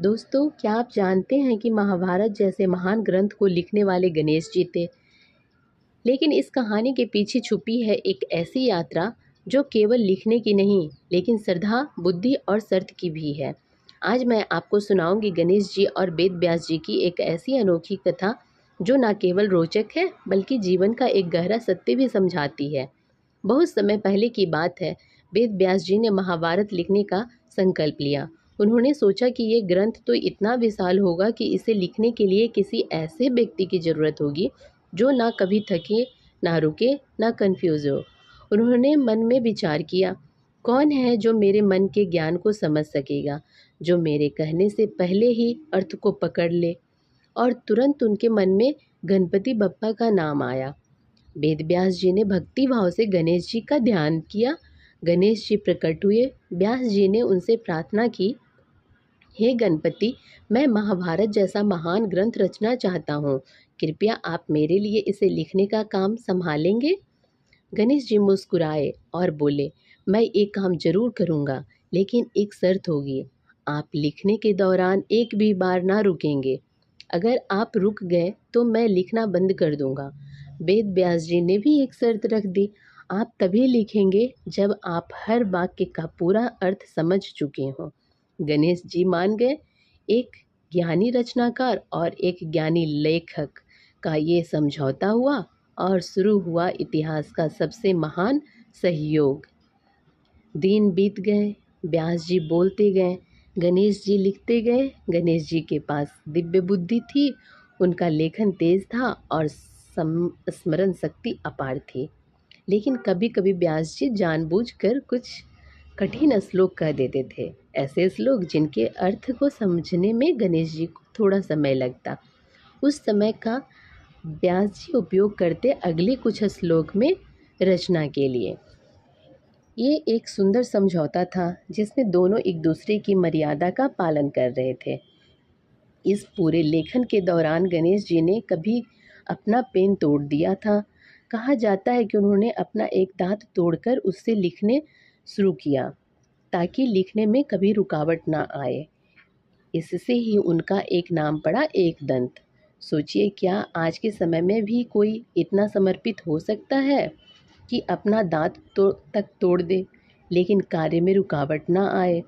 दोस्तों, क्या आप जानते हैं कि महाभारत जैसे महान ग्रंथ को लिखने वाले गणेश जी थे। लेकिन इस कहानी के पीछे छुपी है एक ऐसी यात्रा जो केवल लिखने की नहीं, लेकिन श्रद्धा, बुद्धि और शर्त की भी है। आज मैं आपको सुनाऊंगी गणेश जी और वेद व्यास जी की एक ऐसी अनोखी कथा जो न केवल रोचक है, बल्कि जीवन का एक गहरा सत्य भी समझाती है। बहुत समय पहले की बात है। वेद व्यास जी ने महाभारत लिखने का संकल्प लिया। उन्होंने सोचा कि ये ग्रंथ तो इतना विशाल होगा कि इसे लिखने के लिए किसी ऐसे व्यक्ति की ज़रूरत होगी जो ना कभी थके, ना रुके, ना कंफ्यूज हो। उन्होंने मन में विचार किया, कौन है जो मेरे मन के ज्ञान को समझ सकेगा, जो मेरे कहने से पहले ही अर्थ को पकड़ ले। और तुरंत उनके मन में गणपति बप्पा का नाम आया। वेद व्यास जी ने भक्ति भाव से गणेश जी का ध्यान किया। गणेश जी प्रकट हुए। व्यास जी ने उनसे प्रार्थना की, हे गणपति, मैं महाभारत जैसा महान ग्रंथ रचना चाहता हूँ। कृपया आप मेरे लिए इसे लिखने का काम संभालेंगे। गणेश जी मुस्कुराए और बोले, मैं एक काम जरूर करूँगा, लेकिन एक शर्त होगी। आप लिखने के दौरान एक भी बार ना रुकेंगे। अगर आप रुक गए तो मैं लिखना बंद कर दूंगा। वेद व्यास जी ने भी एक शर्त रख दी, आप तभी लिखेंगे जब आप हर वाक्य का पूरा अर्थ समझ चुके हों। गणेश जी मान गए। एक ज्ञानी रचनाकार और एक ज्ञानी लेखक का ये समझौता हुआ और शुरू हुआ इतिहास का सबसे महान सहयोग। दिन बीत गए, व्यास जी बोलते गए, गणेश जी लिखते गए। गणेश जी के पास दिव्य बुद्धि थी, उनका लेखन तेज था और स्मरण शक्ति अपार थी। लेकिन कभी कभी व्यास जी जानबूझकर कुछ कठिन श्लोक कह देते थे, ऐसे श्लोक जिनके अर्थ को समझने में गणेश जी को थोड़ा समय लगता। उस समय का व्यास जी उपयोग करते अगले कुछ श्लोक में रचना के लिए। ये एक सुंदर समझौता था जिसमें दोनों एक दूसरे की मर्यादा का पालन कर रहे थे। इस पूरे लेखन के दौरान गणेश जी ने कभी अपना पेन तोड़ दिया था। कहा जाता है कि उन्होंने अपना एक दांत तोड़कर उससे लिखने शुरू किया ताकि लिखने में कभी रुकावट ना आए। इससे ही उनका एक नाम पड़ा, एक दंत। सोचिए, क्या आज के समय में भी कोई इतना समर्पित हो सकता है कि अपना दांत तक तोड़ दे, लेकिन कार्य में रुकावट ना आए।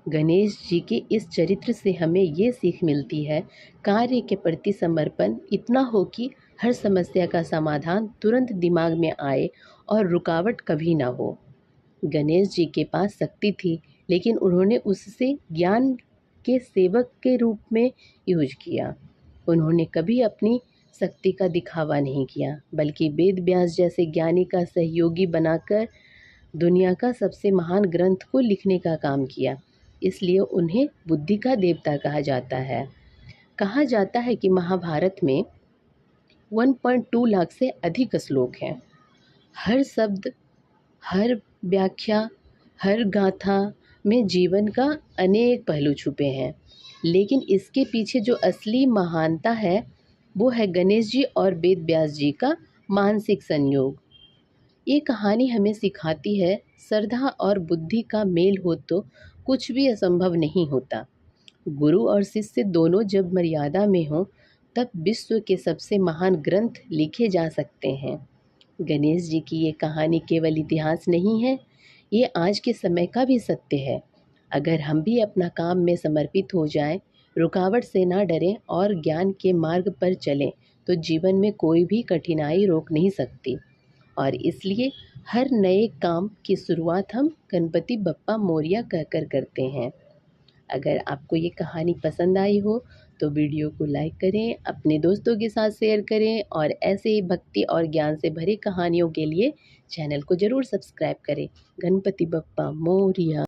गणेश जी के इस चरित्र से हमें ये सीख मिलती है, कार्य के प्रति समर्पण इतना हो कि हर समस्या का समाधान तुरंत दिमाग में आए और रुकावट कभी ना हो। गणेश जी के पास शक्ति थी, लेकिन उन्होंने उससे ज्ञान के सेवक के रूप में यूज किया। उन्होंने कभी अपनी शक्ति का दिखावा नहीं किया, बल्कि वेद व्यास जैसे ज्ञानी का सहयोगी बनाकर दुनिया का सबसे महान ग्रंथ को लिखने का काम किया। इसलिए उन्हें बुद्धि का देवता कहा जाता है। कहा जाता है कि महाभारत में 1.2 लाख से अधिक श्लोक हैं। हर शब्द, हर व्याख्या, हर गाथा में जीवन का अनेक पहलू छुपे हैं। लेकिन इसके पीछे जो असली महानता है वो है गणेश जी और वेद व्यास जी का मानसिक संयोग। ये कहानी हमें सिखाती है, श्रद्धा और बुद्धि का मेल हो तो कुछ भी असंभव नहीं होता। गुरु और शिष्य दोनों जब मर्यादा में हों, तब विश्व के सबसे महान ग्रंथ लिखे जा सकते हैं। गणेश जी की ये कहानी केवल इतिहास नहीं है, ये आज के समय का भी सत्य है। अगर हम भी अपना काम में समर्पित हो जाएं, रुकावट से ना डरें और ज्ञान के मार्ग पर चलें, तो जीवन में कोई भी कठिनाई रोक नहीं सकती। और इसलिए हर नए काम की शुरुआत हम गणपति बप्पा मोरया कहकर करते हैं। अगर आपको ये कहानी पसंद आई हो तो वीडियो को लाइक करें, अपने दोस्तों के साथ शेयर करें और ऐसे ही भक्ति और ज्ञान से भरी कहानियों के लिए चैनल को ज़रूर सब्सक्राइब करें। गणपति बप्पा मोरया।